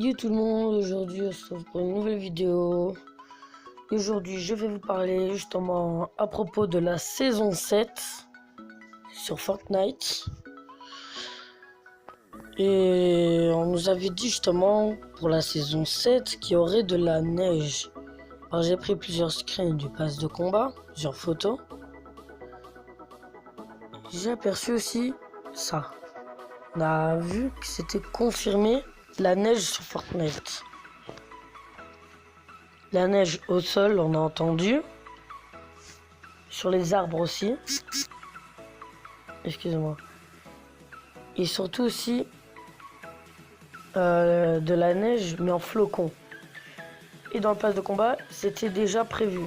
Salut tout le monde, aujourd'hui on se retrouve pour une nouvelle vidéo. Aujourd'hui je vais vous parler justement à propos de la saison 7 sur Fortnite. Et on nous avait dit justement pour la saison 7 qu'il y aurait de la neige. Alors j'ai pris plusieurs screens du pass de combat, plusieurs photos. J'ai aperçu aussi ça. On a vu que c'était confirmé la neige sur Fortnite. La neige au sol, on a entendu. Sur les arbres aussi. Excusez-moi. Et surtout aussi de la neige, mais en flocons. Et dans le pass de combat, c'était déjà prévu.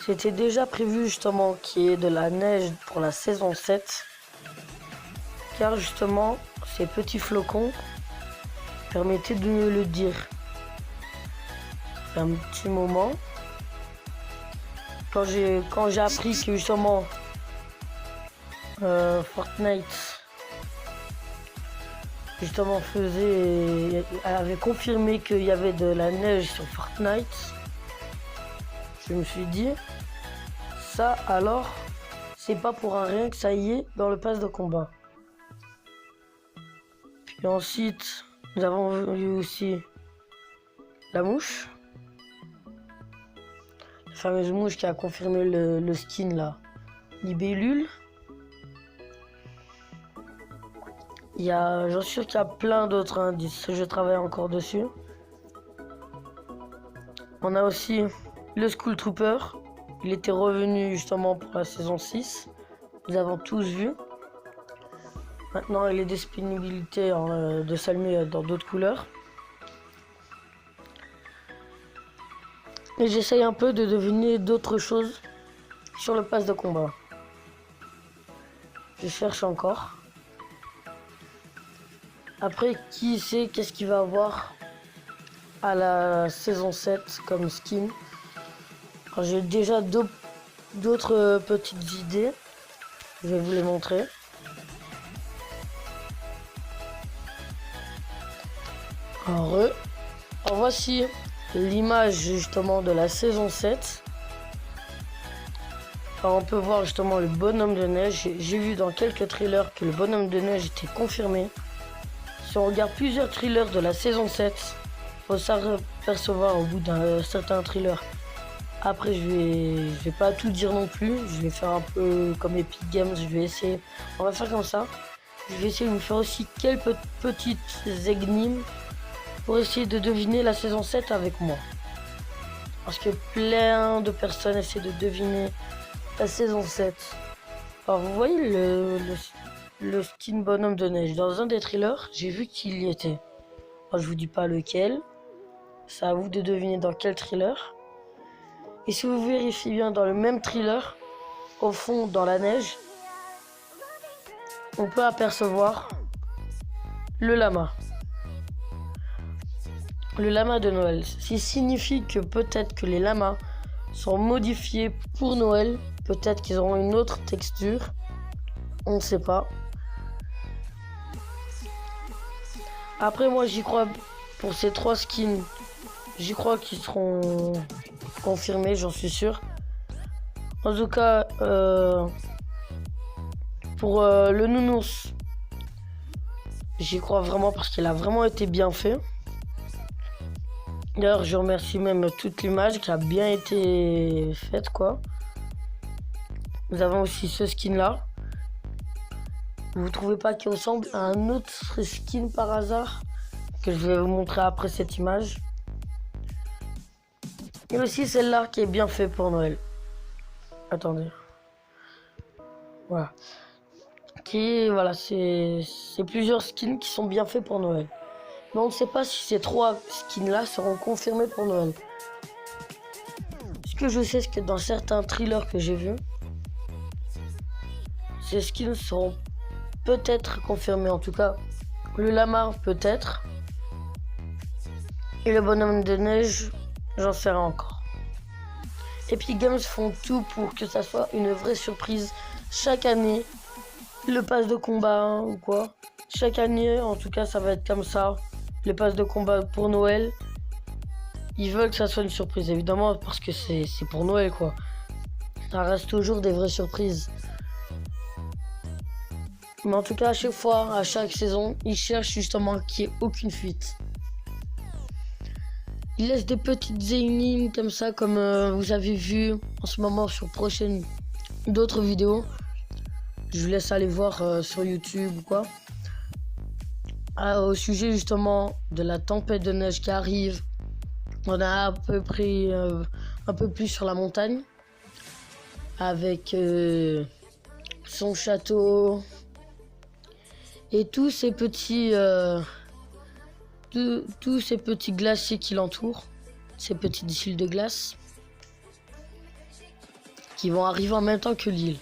C'était déjà prévu justement qu'il y ait de la neige pour la saison 7. Car justement, ces petits flocons permettaient de le dire. Un petit moment. Quand j'ai appris que justement Fortnite justement avait confirmé qu'il y avait de la neige sur Fortnite, je me suis dit ça alors c'est pas pour un rien que ça y est dans le pass de combat. Puis ensuite nous avons vu aussi la mouche. La fameuse mouche qui a confirmé le skin là. Libellule. J'en suis sûr qu'il y a plein d'autres indices. Je travaille encore dessus. On a aussi le School Trooper. Il était revenu justement pour la saison 6. Nous avons tous vu. Maintenant, il est disponibilité de s'allumer dans d'autres couleurs. Et j'essaye un peu de deviner d'autres choses sur le pass de combat. Je cherche encore. Après, qui sait qu'est-ce qu'il va avoir à la saison 7 comme skin. J'ai déjà d'autres petites idées. Je vais vous les montrer. Alors voici l'image justement de la saison 7. Alors, on peut voir justement le bonhomme de neige. J'ai vu dans quelques trailers que le bonhomme de neige était confirmé. Si on regarde plusieurs trailers de la saison 7, il faut s'apercevoir au bout d'un certain trailer. Après, je vais pas tout dire non plus. Je vais faire un peu comme Epic Games. Je vais essayer. On va faire comme ça. Je vais essayer de me faire aussi quelques petites énigmes pour essayer de deviner la saison 7 avec moi. Parce que plein de personnes essaient de deviner la saison 7. Alors vous voyez le skin bonhomme de neige. Dans un des trailers, j'ai vu qu'il y était. Alors, je vous dis pas lequel. C'est à vous de deviner dans quel trailer. Et si vous vérifiez bien dans le même trailer, au fond dans la neige, on peut apercevoir le lama. Le lama de Noël. Ce signifie que peut-être que les lamas sont modifiés pour Noël. Peut-être qu'ils auront une autre texture. On ne sait pas. Après, moi, j'y crois pour ces 3 skins. J'y crois qu'ils seront confirmés, j'en suis sûr. En tout cas, pour le nounours, j'y crois vraiment parce qu'il a vraiment été bien fait. D'ailleurs, je remercie même toute l'image qui a bien été faite, quoi. Nous avons aussi ce skin là. Vous trouvez pas qu'il ressemble à un autre skin par hasard que je vais vous montrer après cette image. Et aussi celle-là qui est bien fait pour Noël. Attendez. Voilà. Voilà, c'est plusieurs skins qui sont bien faits pour Noël. Mais on ne sait pas si ces 3 skins-là seront confirmés pour Noël. Ce que je sais, c'est que dans certains trailers que j'ai vus, ces skins seront peut-être confirmés. En tout cas, le lama peut-être. Et le bonhomme de neige, j'en sais rien encore. Epic Games font tout pour que ça soit une vraie surprise chaque année. Le pass de combat ou quoi. chaque année, en tout cas, ça va être comme ça. Les passes de combat pour Noël, ils veulent que ça soit une surprise, évidemment, parce que c'est pour Noël, quoi. Ça reste toujours des vraies surprises. Mais en tout cas, à chaque fois, à chaque saison, ils cherchent justement qu'il n'y ait aucune fuite. Ils laissent des petites énigmes comme ça, comme vous avez vu en ce moment sur d'autres vidéos. Je vous laisse aller voir sur YouTube ou quoi. Au sujet justement de la tempête de neige qui arrive, on a à peu près un peu plus sur la montagne, avec son château et tous ces petits glaciers qui l'entourent, ces petites îles de glace qui vont arriver en même temps que l'île.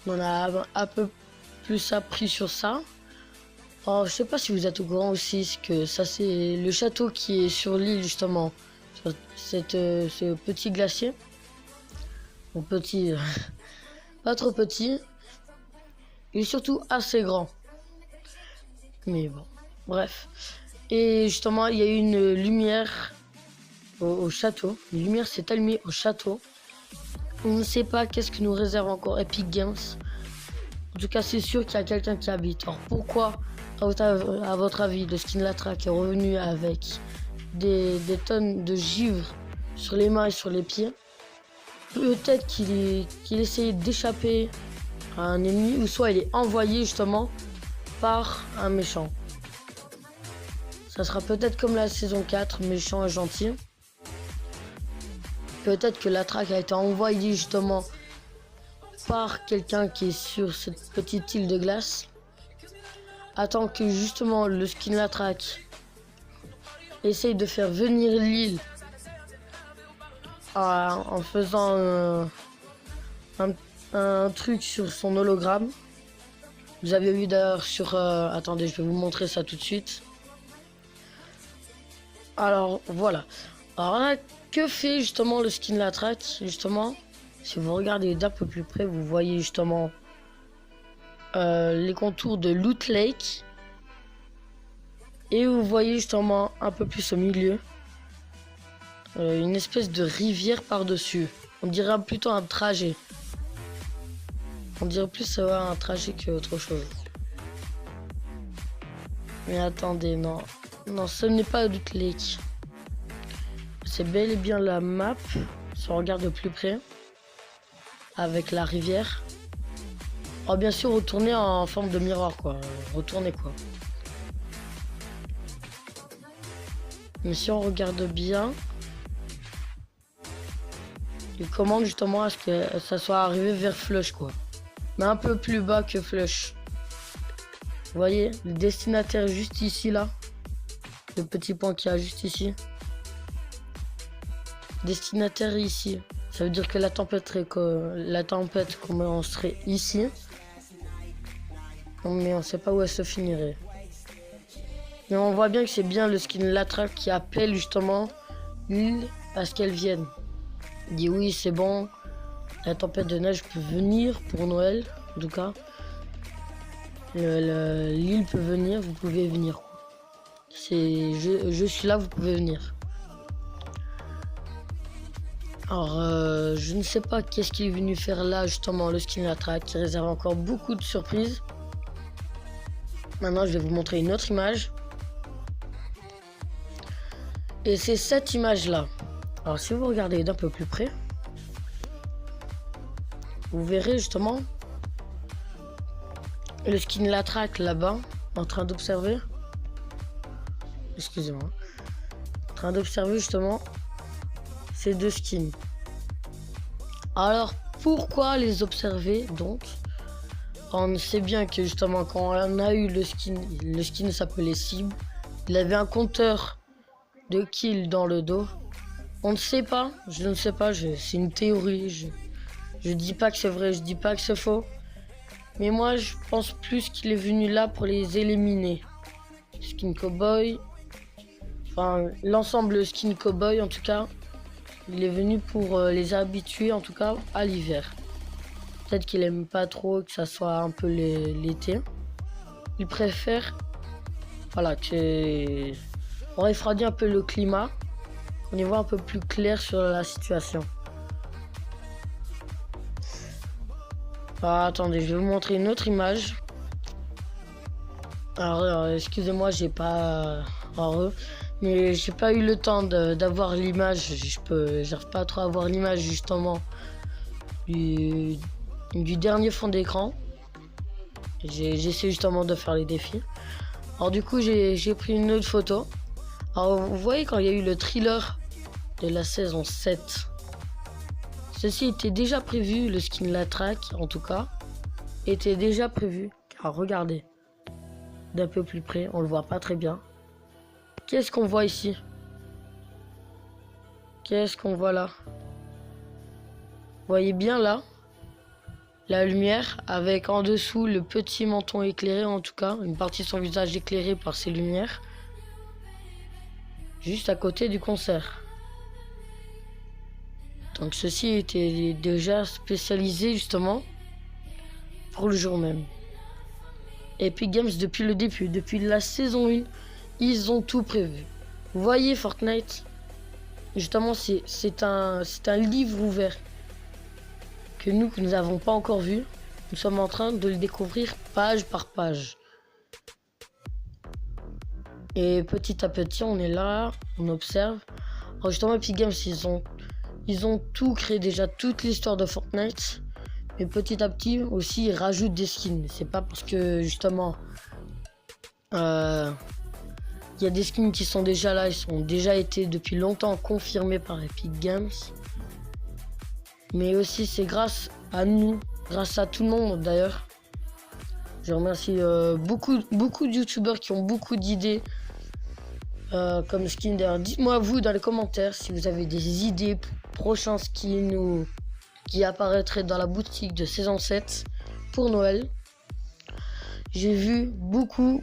On a un peu plus appris sur ça. Alors, je sais pas si vous êtes au courant aussi que ça c'est le château qui est sur l'île justement, sur ce petit glacier. Bon, petit, pas trop petit. Il est surtout assez grand. Mais bon, bref. Et justement, il y a eu une lumière au château. Une lumière s'est allumée au château. On ne sait pas qu'est-ce que nous réserve encore Epic Games. En tout cas, c'est sûr qu'il y a quelqu'un qui habite. Alors pourquoi, à votre avis, le skin Latrak est revenu avec des tonnes de givre sur les mains et sur les pieds? Peut-être qu'il essayait d'échapper à un ennemi, ou soit il est envoyé justement par un méchant. Ça sera peut-être comme la saison 4, méchant et gentil. Peut-être que Latrak a été envoyé justement par quelqu'un qui est sur cette petite île de glace. Attend que justement le skin Latrak essaye de faire venir l'île en faisant un truc sur son hologramme. Vous avez vu d'ailleurs sur... attendez, je vais vous montrer ça tout de suite. Alors, voilà. Alors là, que fait justement le skin Latrak? Justement, si vous regardez d'un peu plus près, vous voyez justement les contours de Loot Lake. Et vous voyez justement un peu plus au milieu une espèce de rivière par-dessus. On dirait plutôt un trajet. On dirait plus un trajet qu'autre chose. Mais attendez, non. Non, ce n'est pas Loot Lake. C'est bel et bien la map, si on regarde de plus près, avec la rivière. Alors bien sûr, retourner en forme de miroir, quoi. Retourner, quoi. Mais si on regarde bien, il commande justement à ce que ça soit arrivé vers Flush, quoi. Mais un peu plus bas que Flush. Vous voyez, le destinataire est juste ici, là. Le petit point qu'il y a juste ici. Destinataire est ici. Ça veut dire que la tempête commencerait ici. Mais on sait pas où elle se finirait. Mais on voit bien que c'est bien le skin Latrak qui appelle justement l'île à ce qu'elle vienne. Il dit oui, c'est bon. La tempête de neige peut venir pour Noël, en tout cas. L'île peut venir, vous pouvez venir. Je suis là, vous pouvez venir. Alors, je ne sais pas qu'est-ce qu'il est venu faire là, justement, le skin Latrak, qui réserve encore beaucoup de surprises. Maintenant, je vais vous montrer une autre image. Et c'est cette image-là. Alors, si vous regardez d'un peu plus près, vous verrez justement le skin Latrak là-bas, en train d'observer. Excusez-moi. En train d'observer justement ces deux skins. Alors, pourquoi les observer donc? On sait bien que justement quand on a eu le skin s'appelait Cible. Il avait un compteur de kills dans le dos. On ne sait pas, je ne sais pas, c'est une théorie. Je dis pas que c'est vrai, je dis pas que c'est faux. Mais moi je pense plus qu'il est venu là pour les éliminer. Skin Cowboy, enfin l'ensemble Skin Cowboy en tout cas, il est venu pour les habituer en tout cas à l'hiver. Peut-être qu'il aime pas trop que ça soit un peu l'été. Il préfère, voilà, que on refroidit un peu le climat. On y voit un peu plus clair sur la situation. Ah, attendez, je vais vous montrer une autre image. Alors, excusez-moi, j'ai pas, mais j'ai pas eu le temps d'avoir l'image. J'arrive pas trop à voir l'image justement du dernier fond d'écran. J'essaie justement de faire les défis. Alors du coup, j'ai pris une autre photo. Alors vous voyez quand il y a eu le thriller de la saison 7. Ceci était déjà prévu, le skin La Traque en tout cas, était déjà prévu. Car regardez, d'un peu plus près, on le voit pas très bien. Qu'est-ce qu'on voit ici? Qu'est-ce qu'on voit là? Vous voyez bien là, la lumière avec en dessous le petit menton éclairé, en tout cas, une partie de son visage éclairée par ces lumières. Juste à côté du concert. Donc ceci était déjà spécialisé justement pour le jour même. Epic Games depuis le début, depuis la saison 1, ils ont tout prévu. Vous voyez Fortnite, justement c'est un livre ouvert que nous n'avons pas encore vu. Nous sommes en train de le découvrir page par page. Et petit à petit on est là, on observe. Alors justement Epic Games ils ont tout créé déjà, toute l'histoire de Fortnite. Mais petit à petit aussi ils rajoutent des skins. C'est pas parce que justement il y a des skins qui sont déjà là, ils sont déjà été depuis longtemps confirmés par Epic Games. Mais aussi c'est grâce à nous, grâce à tout le monde d'ailleurs. Je remercie beaucoup de youtubeurs qui ont beaucoup d'idées comme skin. D'ailleurs, dites-moi vous dans les commentaires si vous avez des idées pour prochains skins ou qui apparaîtraient dans la boutique de saison 7 pour Noël. J'ai vu beaucoup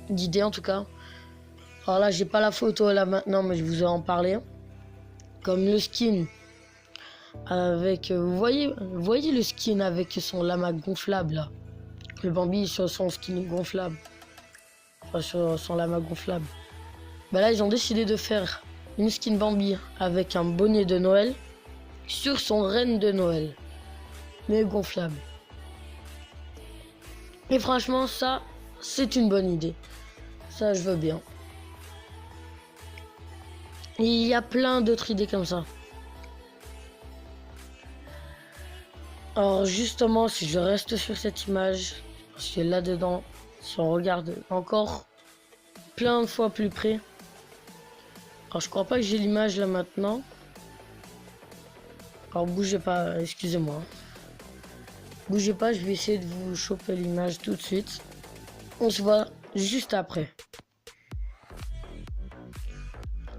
d'idées en tout cas. Alors là, j'ai pas la photo là maintenant, mais je vous ai en parlé. Comme le skin avec, vous voyez le skin avec son lama gonflable là. Le Bambi sur son skin gonflable. Enfin, sur son lama gonflable. Bah là, ils ont décidé de faire une skin Bambi avec un bonnet de Noël sur son renne de Noël, mais gonflable. Et franchement, ça, c'est une bonne idée. Ça, je veux bien. Et il y a plein d'autres idées comme ça. Alors justement, si je reste sur cette image, parce que là-dedans, si on regarde encore plein de fois plus près. Alors je crois pas que j'ai l'image là maintenant. Alors bougez pas, excusez-moi. Bougez pas, je vais essayer de vous choper l'image tout de suite. On se voit juste après.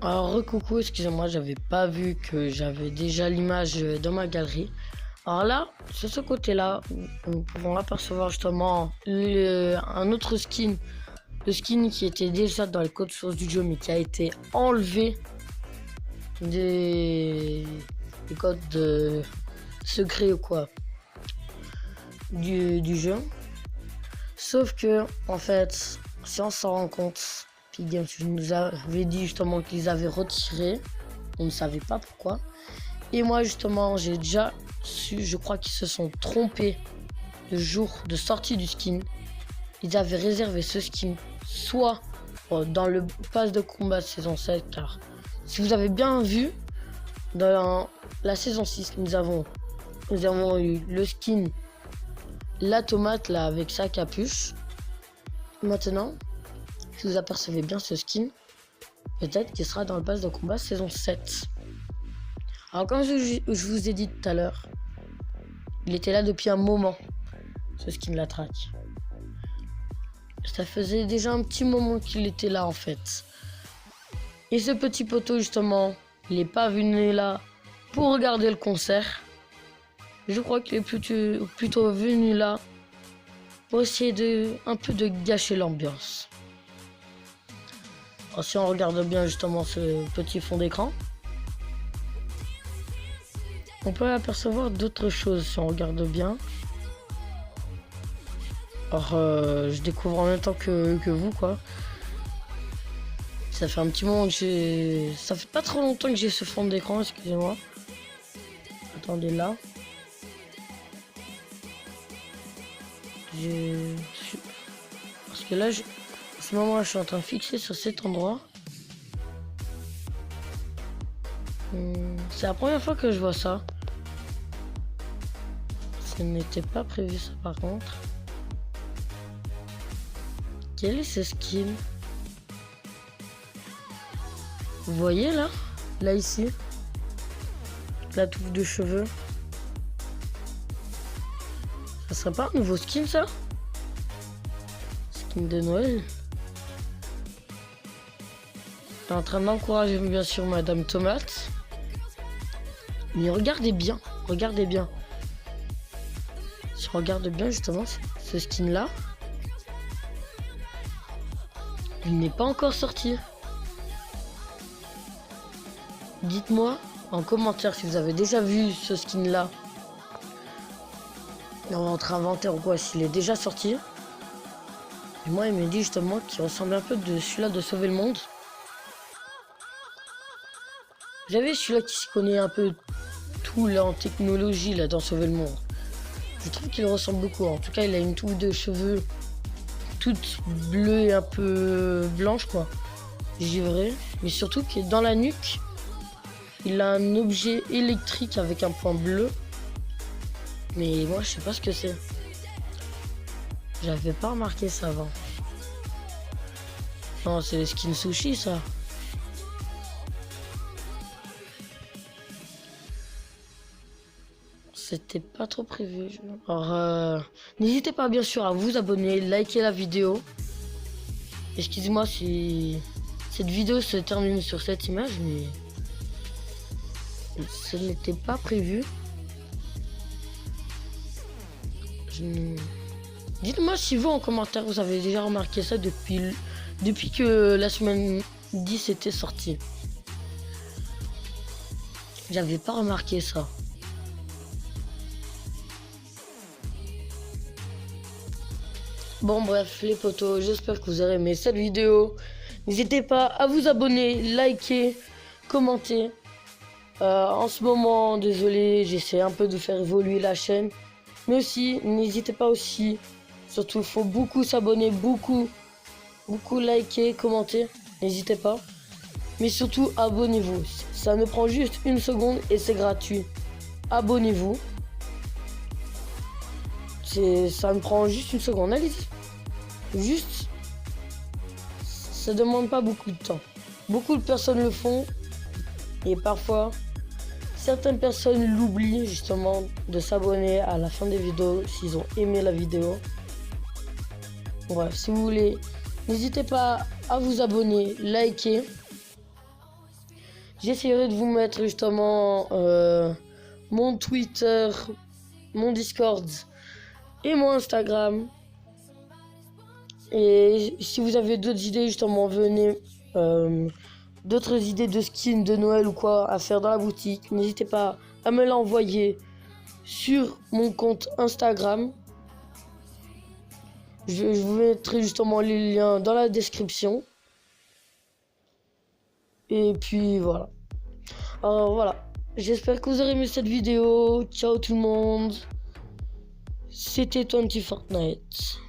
Alors recoucou, excusez-moi, j'avais pas vu que j'avais déjà l'image dans ma galerie. Alors là, sur ce côté-là, nous pouvons apercevoir justement un autre skin. Le skin qui était déjà dans les codes sources du jeu, mais qui a été enlevé des codes secrets ou quoi du jeu. Sauf que, en fait, si on s'en rend compte, Epic Games nous avait dit justement qu'ils avaient retiré. On ne savait pas pourquoi. Et moi, justement, j'ai déjà su, je crois qu'ils se sont trompés le jour de sortie du skin. Ils avaient réservé ce skin soit dans le pass de combat de saison 7, car si vous avez bien vu, dans la saison 6, nous avons eu le skin, la tomate là avec sa capuche. Maintenant, si vous apercevez bien ce skin, peut-être qu'il sera dans le pass de combat saison 7. Alors comme je vous ai dit tout à l'heure, il était là depuis un moment, ce skin La Traque. Ça faisait déjà un petit moment qu'il était là en fait. Et ce petit poteau justement, il n'est pas venu là pour regarder le concert. Je crois qu'il est plutôt venu là pour essayer un peu de gâcher l'ambiance. Alors, si on regarde bien justement ce petit fond d'écran, on peut apercevoir d'autres choses si on regarde bien. Alors, je découvre en même temps que vous, quoi. Ça fait un petit moment que j'ai... Ça fait pas trop longtemps que j'ai ce fond d'écran, excusez-moi. Attendez, là. Parce que là, à ce moment-là, je suis en train de fixer sur cet endroit. C'est la première fois que je vois ça. Ça n'était pas prévu, ça, par contre. Quel est ce skin? Vous voyez, là? Là, ici. La touffe de cheveux. Ça serait pas un nouveau skin, ça? Skin de Noël. Je suis en train d'encourager bien sûr Madame Tomate. Mais regardez bien, regardez bien. Si on regarde bien justement ce skin là, il n'est pas encore sorti. Dites-moi en commentaire si vous avez déjà vu ce skin là. Dans votre inventaire ou quoi, s'il est déjà sorti. Et moi il me dit justement qu'il ressemble un peu de celui-là de Sauver le Monde. Vous avez celui-là qui s'y connaît un peu tout là en technologie là dans Sauver le Monde. Je trouve qu'il ressemble beaucoup. En tout cas, il a une touffe de cheveux toute bleue et un peu blanche quoi. Givrée. Mais surtout que dans la nuque, il a un objet électrique avec un point bleu. Mais moi, je sais pas ce que c'est. J'avais pas remarqué ça avant. Non, c'est les skins sushi ça. C'était pas trop prévu. Alors, n'hésitez pas bien sûr à vous abonner, liker la vidéo. Excusez-moi si cette vidéo se termine sur cette image, mais ce n'était pas prévu. Dites-moi si vous en commentaire vous avez déjà remarqué ça depuis que la semaine 10 était sortie. J'avais pas remarqué ça. Bon bref les potos, j'espère que vous aurez aimé cette vidéo. N'hésitez pas à vous abonner, liker, commenter. En ce moment, désolé, j'essaie un peu de faire évoluer la chaîne. Mais aussi, n'hésitez pas aussi. Surtout, il faut beaucoup s'abonner, beaucoup liker, commenter. N'hésitez pas. Mais surtout, abonnez-vous. Ça me prend juste 1 seconde et c'est gratuit. Abonnez-vous. Ça me prend juste 1 seconde. Allez-y. Juste, ça demande pas beaucoup de temps. Beaucoup de personnes le font et parfois, certaines personnes l'oublient justement de s'abonner à la fin des vidéos s'ils ont aimé la vidéo. Bref, si vous voulez, n'hésitez pas à vous abonner, liker. J'essaierai de vous mettre justement mon Twitter, mon Discord et mon Instagram. Et si vous avez d'autres idées, justement, venez, d'autres idées de skins de Noël ou quoi à faire dans la boutique, n'hésitez pas à me l'envoyer sur mon compte Instagram. Je vous mettrai justement les liens dans la description. Et puis voilà. Alors voilà. J'espère que vous aurez aimé cette vidéo. Ciao tout le monde. C'était 20 Fortnite.